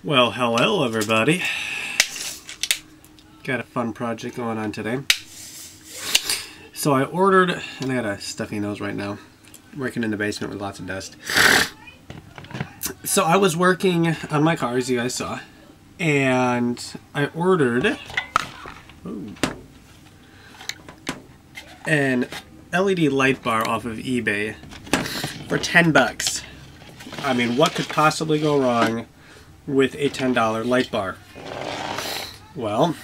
Well, hello everybody. Got a fun project going on today. So I ordered, and I got a stuffy nose right now, working in the basement with lots of dust. So I was working on my car, as you guys saw, and I ordered an LED light bar off of eBay for 10 bucks. I mean, what could possibly go wrong with a $10 light bar? Well,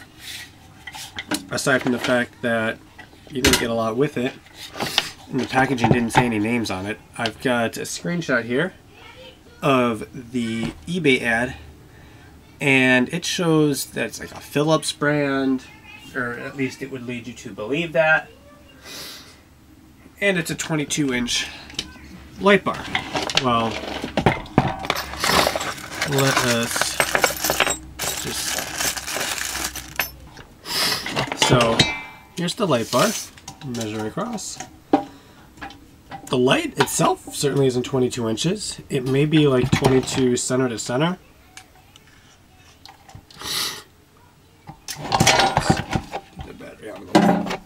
aside from the fact that you didn't get a lot with it, and the packaging didn't say any names on it, I've got a screenshot here of the eBay ad, and it shows that it's like a Philips brand, or at least it would lead you to believe that, and it's a 22-inch light bar. Well, let us just... So, here's the light bar. Measure across. The light itself certainly isn't 22 inches. It may be like 22 center to center. Let's get the battery out of the way.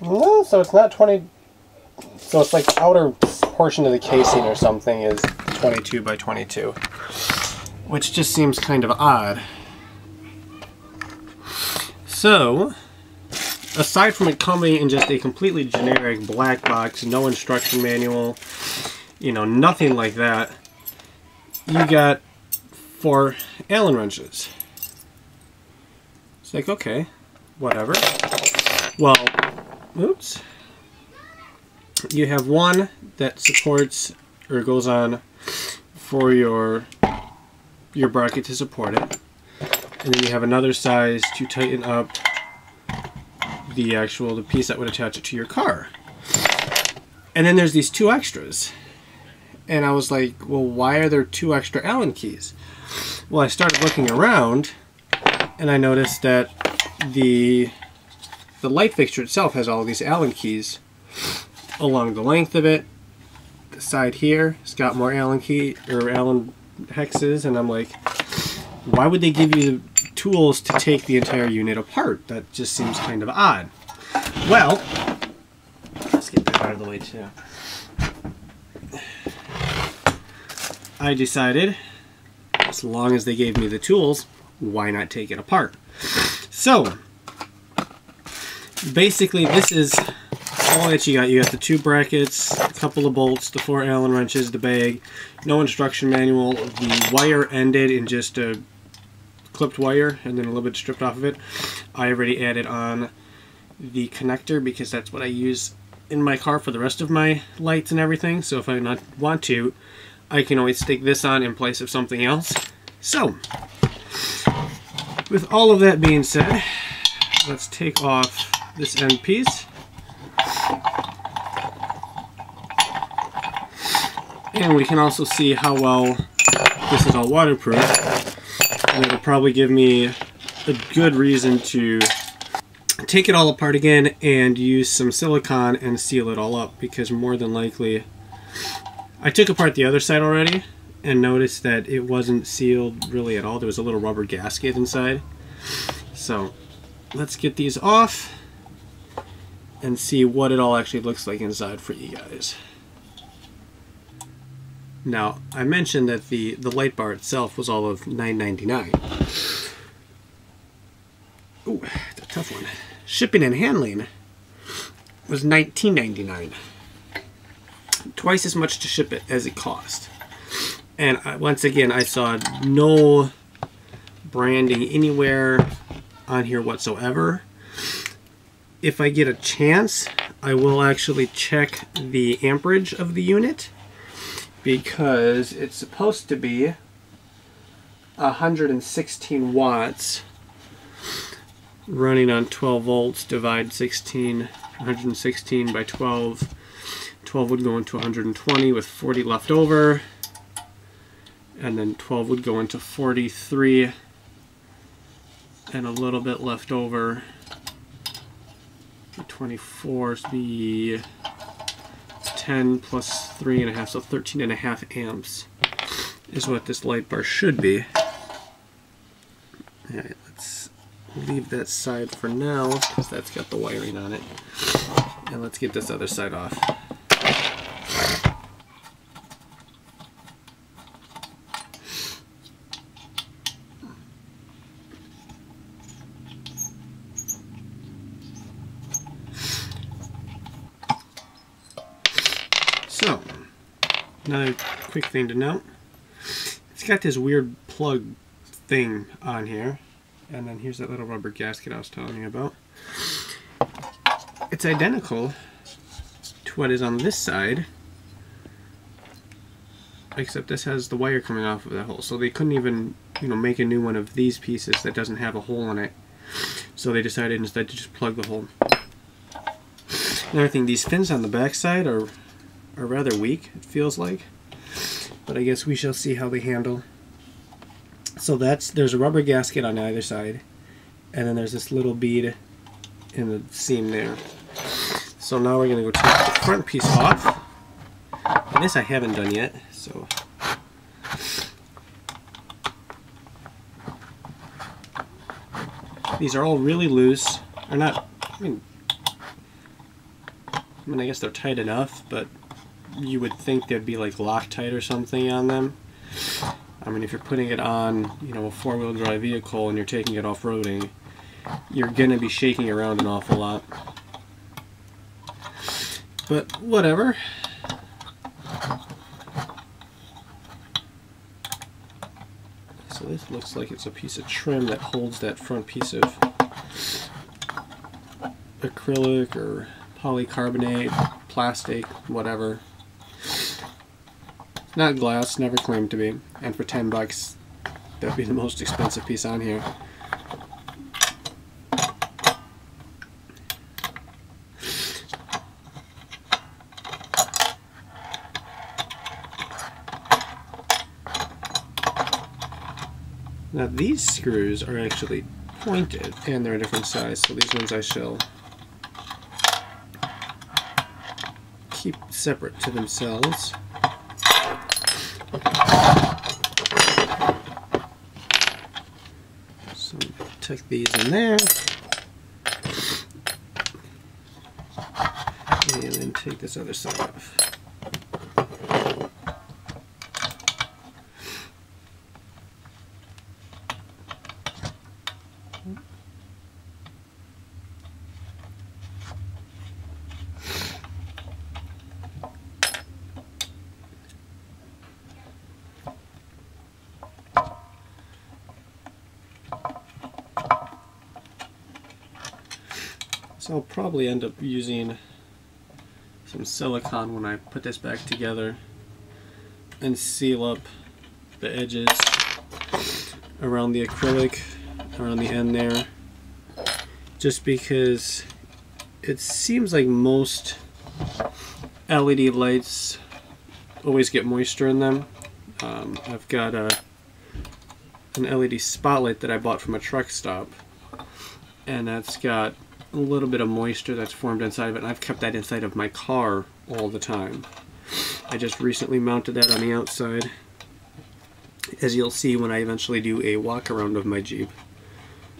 Well, so it's not 20... So it's like the outer portion of the casing or something is 22 by 22. Which just seems kind of odd. So, aside from it coming in just a completely generic black box, no instruction manual, you know, nothing like that, you got 4 Allen wrenches. It's like, okay, whatever. Well, oops. You have one that supports, or goes on for your bracket to support it. And then you have another size to tighten up the piece that would attach it to your car. And then there's these 2 extras. And I was like, well, why are there 2 extra Allen keys? Well, I started looking around, and I noticed that the light fixture itself has all of these Allen keys along the length of it. The side here has got more Allen hexes, and I'm like, why would they give you the tools to take the entire unit apart? That just seems kind of odd. Well, let's get that out of the way too. I decided, as long as they gave me the tools, why not take it apart? So, basically this is all that you got. You got the 2 brackets, a couple of bolts, the 4 Allen wrenches, the bag, no instruction manual. The wire ended in just a clipped wire and then a little bit stripped off of it. I already added on the connector because that's what I use in my car for the rest of my lights and everything. So if I not want to, I can always stick this on in place of something else. So, with all of that being said, let's take off this end piece. And we can also see how well this is all waterproof. And it'll probably give me a good reason to take it all apart again and use some silicone and seal it all up, because more than likely, I took apart the other side already and noticed that it wasn't sealed really at all. There was a little rubber gasket inside. So let's get these off and see what it all actually looks like inside for you guys. Now, I mentioned that the light bar itself was all of $9.99. Ooh, that's a tough one. Shipping and handling was $19.99. Twice as much to ship it as it cost. And once again, I saw no branding anywhere on here whatsoever. If I get a chance, I will actually check the amperage of the unit, because it's supposed to be 116 watts running on 12 volts. Divide 116 by 12. 12 would go into 120 with 40 left over, and then 12 would go into 43 and a little bit left over. 24 is the 10 plus 3.5, so 13.5 amps is what this light bar should be. Alright, let's leave that side for now because that's got the wiring on it. And let's get this other side off. So, another quick thing to note, it's got this weird plug thing on here, and then here's that little rubber gasket I was telling you about. It's identical to what is on this side, except this has the wire coming off of that hole, so they couldn't even, make a new one of these pieces that doesn't have a hole in it, so they decided instead to just plug the hole. Another thing, these fins on the back side are rather weak, it feels like, but I guess we shall see how they handle. So there's a rubber gasket on either side, and then there's this little bead in the seam there. So now we're going to go take the front piece off, and this I haven't done yet, so these are all really loose. They're not, I mean I guess they're tight enough, but you would think there'd be like Loctite or something on them. I mean, if you're putting it on, a four-wheel drive vehicle and you're taking it off-roading, you're gonna be shaking around an awful lot. But whatever. So this looks like it's a piece of trim that holds that front piece of acrylic or polycarbonate, plastic, whatever. Not glass, never claimed to be, and for 10 bucks, that'd be the most expensive piece on here. Now these screws are actually pointed, and they're a different size, so these ones I shall keep separate to themselves. So tuck these in there, and then take this other side off. So I'll probably end up using some silicone when I put this back together and seal up the edges around the acrylic, around the end there, just because it seems like most LED lights always get moisture in them. I've got an LED spotlight that I bought from a truck stop, and that's got a little bit of moisture that's formed inside of it, and I've kept that inside of my car all the time. I just recently mounted that on the outside, as you'll see when I eventually do a walk around of my Jeep.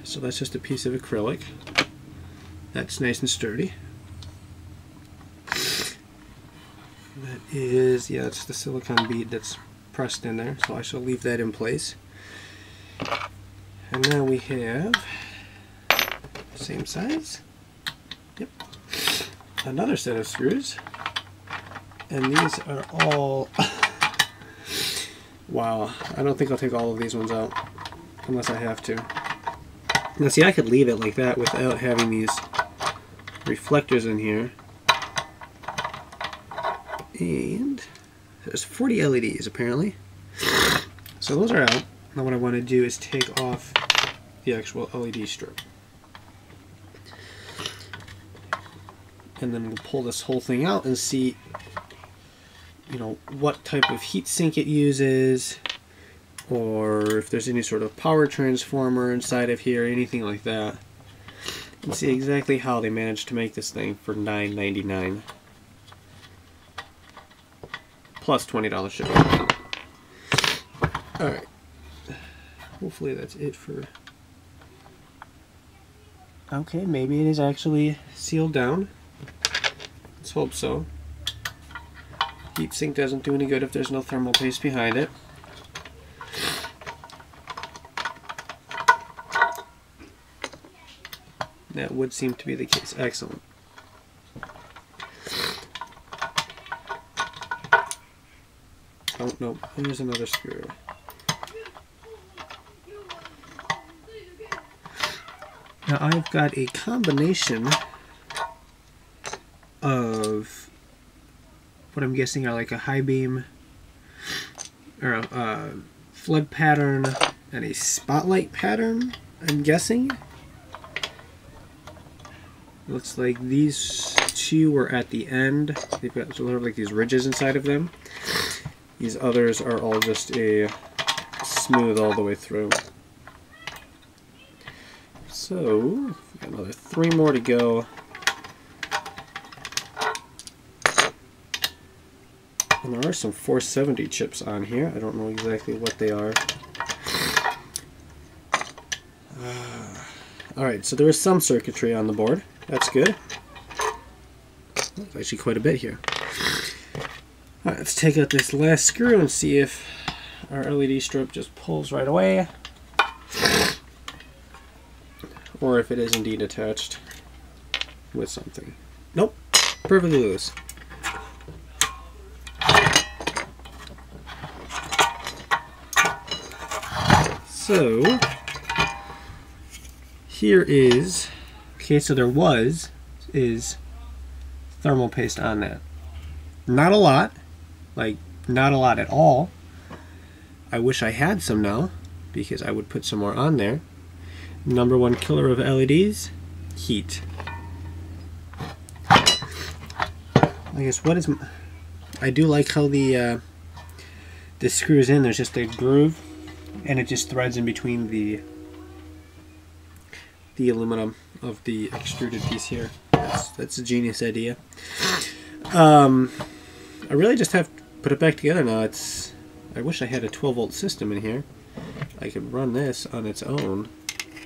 So that's just a piece of acrylic that's nice and sturdy. That is, yeah, it's the silicone bead that's pressed in there, so I shall leave that in place. And now we have same size. Yep. Another set of screws. And these are all wow, I don't think I'll take all of these ones out unless I have to. Now see, I could leave it like that without having these reflectors in here. And there's 40 LEDs apparently. So those are out. Now what I want to do is take off the actual LED strip. And then we'll pull this whole thing out and see, what type of heat sink it uses, or if there's any sort of power transformer inside of here, anything like that. And see exactly how they managed to make this thing for $9.99. plus $20 shipping. Alright. Hopefully that's it for... Okay, maybe it is actually sealed down. Let's hope so. Heatsink doesn't do any good if there's no thermal paste behind it. That would seem to be the case. Excellent. Oh, no. Here's another screw. Now I've got a combination of what I'm guessing are like a high beam or a flood pattern and a spotlight pattern, I'm guessing. Looks like these two are at the end. They've got sort of like these ridges inside of them. These others are all just a smooth all the way through. So, we've got another 3 more to go. And there are some 470 chips on here. I don't know exactly what they are. Alright, so there is some circuitry on the board. That's good. There's actually quite a bit here. Alright, let's take out this last screw and see if our LED strip just pulls right away, or if it is indeed attached with something. Nope, perfectly loose. So, here is, okay, so there is thermal paste on that. Not a lot, like not a lot at all. I wish I had some now, because I would put some more on there. Number one killer of LEDs, heat. I guess what is... I do like how the this screws in. There's just a groove, and it just threads in between the aluminum of the extruded piece here. That's a genius idea. I really just have to put it back together now. I wish I had a 12-volt system in here. I could run this on its own,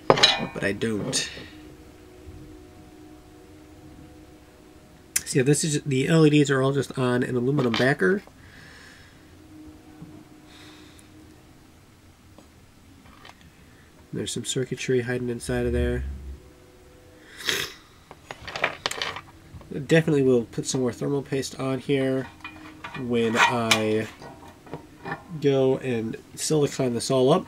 but I don't. So yeah, this is the LEDs are all just on an aluminum backer. There's some circuitry hiding inside of there. Definitely will put some more thermal paste on here when I go and silicone this all up.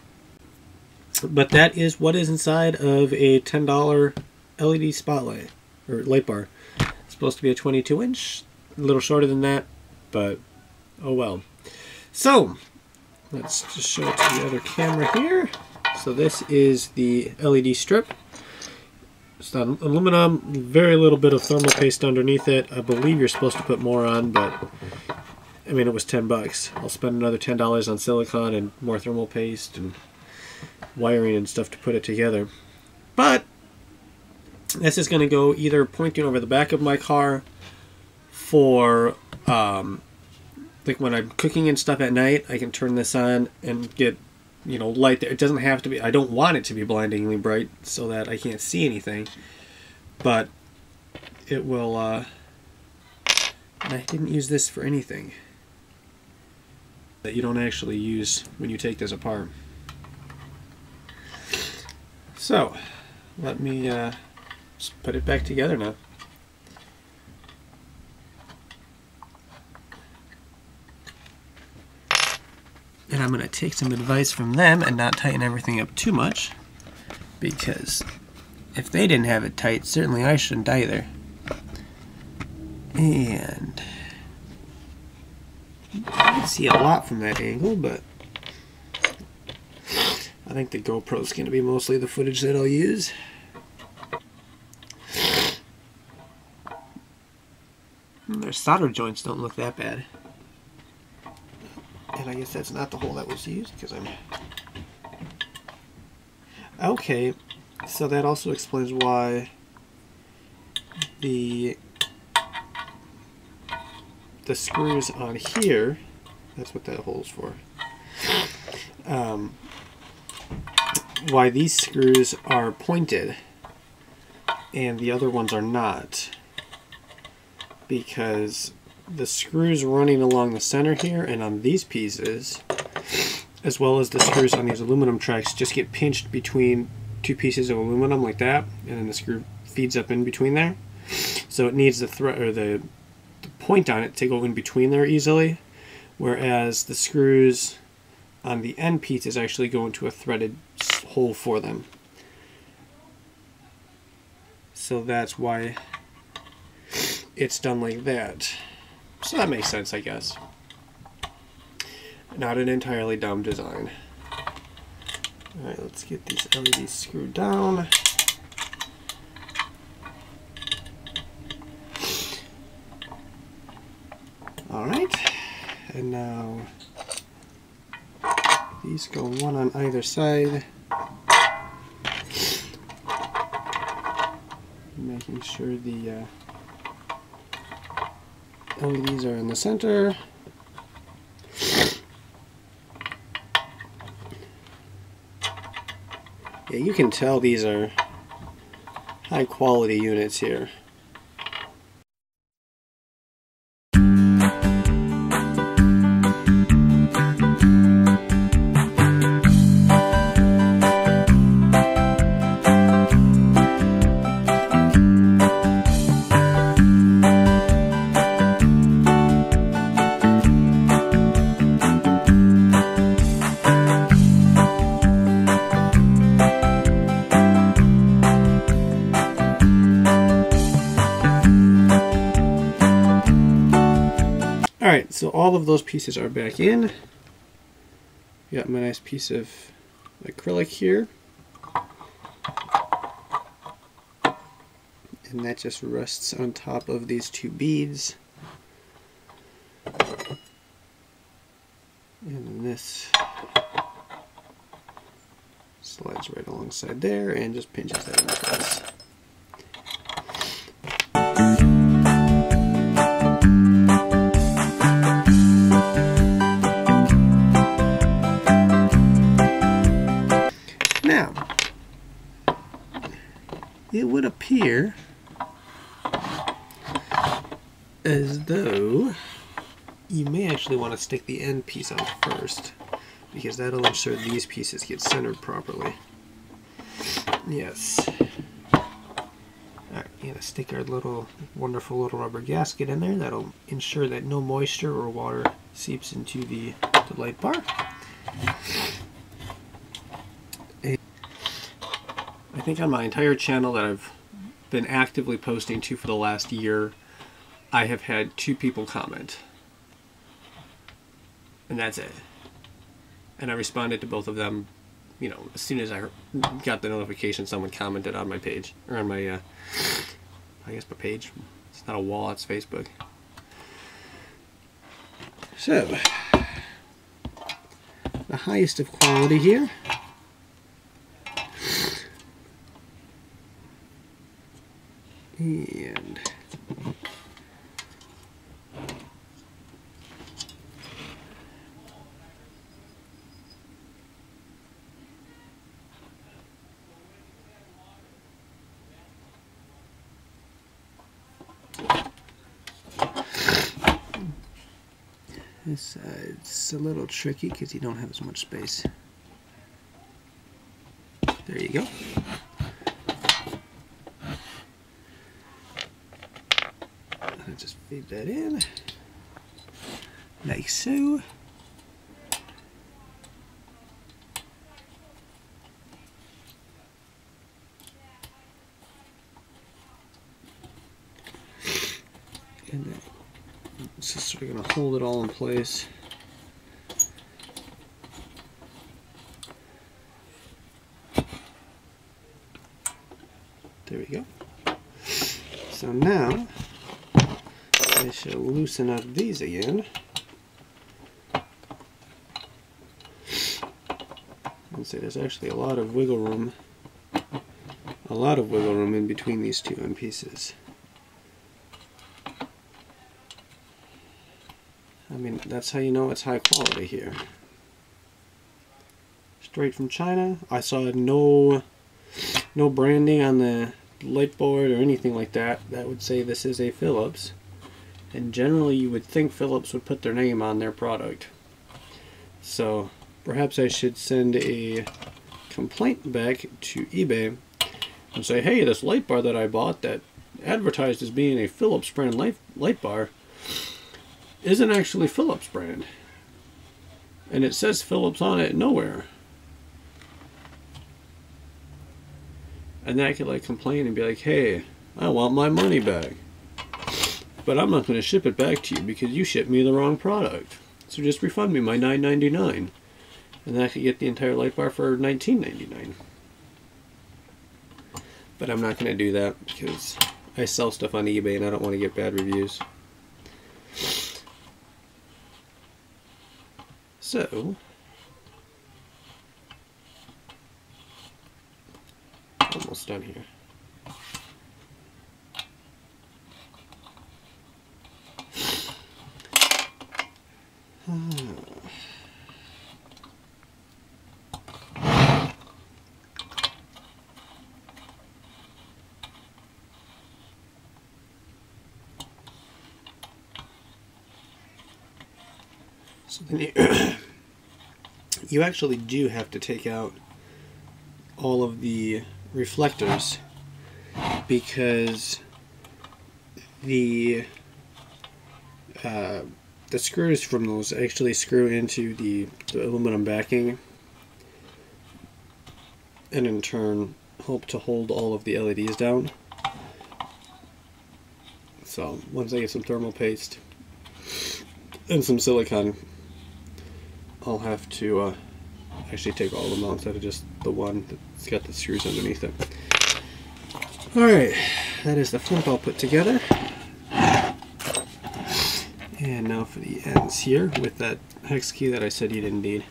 But that is what is inside of a $10 LED spotlight, or light bar. It's supposed to be a 22-inch, a little shorter than that, but oh well. So, let's just show it to the other camera here. So this is the LED strip. It's on aluminum, very little bit of thermal paste underneath it. I believe you're supposed to put more on, but I mean, it was $10. I'll spend another $10 on silicone and more thermal paste and wiring and stuff to put it together. But this is going to go either pointing over the back of my car for like when I'm cooking and stuff at night. I can turn this on and get, you know, light there. It doesn't have to be, I don't want it to be blindingly bright so that I can't see anything, but it will I didn't use this for anything that you don't actually use when you take this apart. So let me just put it back together now. And I'm going to take some advice from them and not tighten everything up too much, because if they didn't have it tight, certainly I shouldn't either. And you can see a lot from that angle, but I think the GoPro is going to be mostly the footage that I'll use. Their solder joints don't look that bad. And I guess that's not the hole that was used, because I'm... Okay, so that also explains why the screws on here That's what that hole's for. Why these screws are pointed and the other ones are not, because the screws running along the center here and on these pieces, as well as the screws on these aluminum tracks, just get pinched between two pieces of aluminum like that, and then the screw feeds up in between there. So it needs the thread or the point on it to go in between there easily, whereas the screws on the end pieces actually go into a threaded hole for them. So that's why it's done like that. So that makes sense, I guess. Not an entirely dumb design. Alright, let's get these LEDs screwed down. Alright, and now these go one on either side. Making sure the LEDs are in the center. Yeah, you can tell these are high quality units here. Alright, so all of those pieces are back in. Got my nice piece of acrylic here. And that just rests on top of these two beads. And then this slides right alongside there and just pinches that into place. Now, it would appear as though you may actually want to stick the end piece on first, because that'll ensure these pieces get centered properly. Yes. Alright, you gotta stick our little wonderful little rubber gasket in there. That'll ensure that no moisture or water seeps into the light bar. I think on my entire channel that I've been actively posting to for the last year, I have had 2 people comment. And that's it. And I responded to both of them, you know, as soon as I got the notification someone commented on my page, or on my, I guess my page. It's not a wall, it's Facebook. So, the highest of quality here. And this side's a little tricky because you don't have as much space. There you go. Just feed that in, like so. And then it's just sort of going to hold it all in place. There we go. So now I shall loosen up these again. And say there's actually a lot of wiggle room. In between these two end pieces. I mean, that's how you know it's high quality here. Straight from China. I saw no branding on the light board or anything like that that would say this is a Philips. And generally you would think Philips would put their name on their product. So perhaps I should send a complaint back to eBay and say, hey, this light bar that I bought that advertised as being a Philips brand light bar isn't actually Philips brand. And it says Philips on it nowhere. And then I could like complain and be like, hey, I want my money back. But I'm not going to ship it back to you because you shipped me the wrong product. So just refund me my $9.99. And then I could get the entire light bar for $19.99. But I'm not going to do that because I sell stuff on eBay and I don't want to get bad reviews. So, almost done here. So then you actually do have to take out all of the reflectors because the screws from those actually screw into the aluminum backing and in turn help to hold all of the LEDs down. So once I get some thermal paste and some silicone, I'll have to actually take all of them out instead of just the one that's got the screws underneath it. Alright, that is the flip all put together. And now for the ends here with that hex key that I said you didn't need.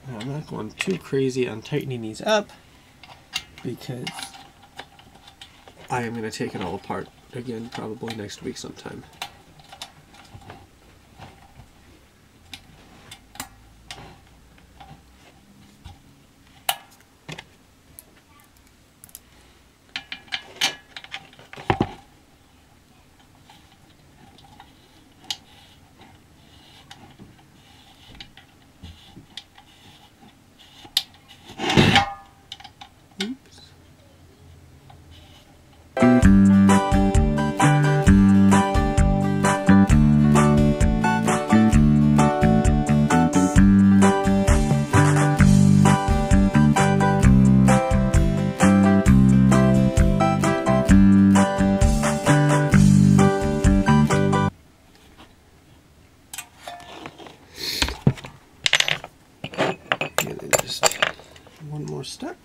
Now, I'm not going too crazy on tightening these up because I am going to take it all apart again probably next week sometime. One more step.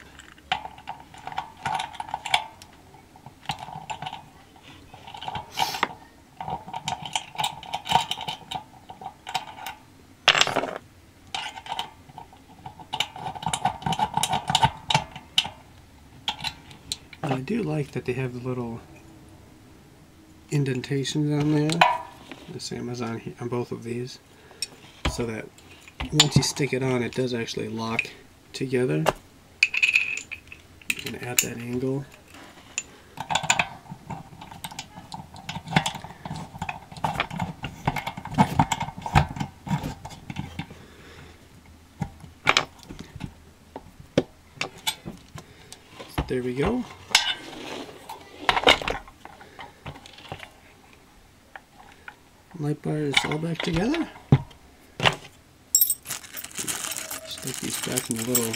And I do like that they have the little indentations on there, the same as on both of these, so that once you stick it on, it does actually lock together and at that angle. So there we go. Light bar is all back together. Stick these back in the little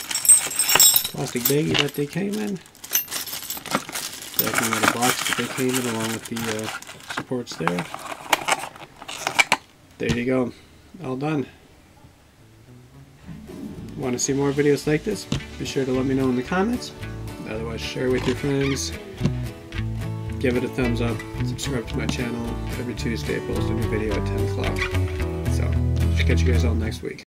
plastic baggie that they came in. Back in the little box that they came in along with the supports there. There you go. All done. Want to see more videos like this? Be sure to let me know in the comments. Otherwise, share with your friends. Give it a thumbs up. Subscribe to my channel. Every Tuesday I post a new video at 10 o'clock. So, I'll catch you guys all next week.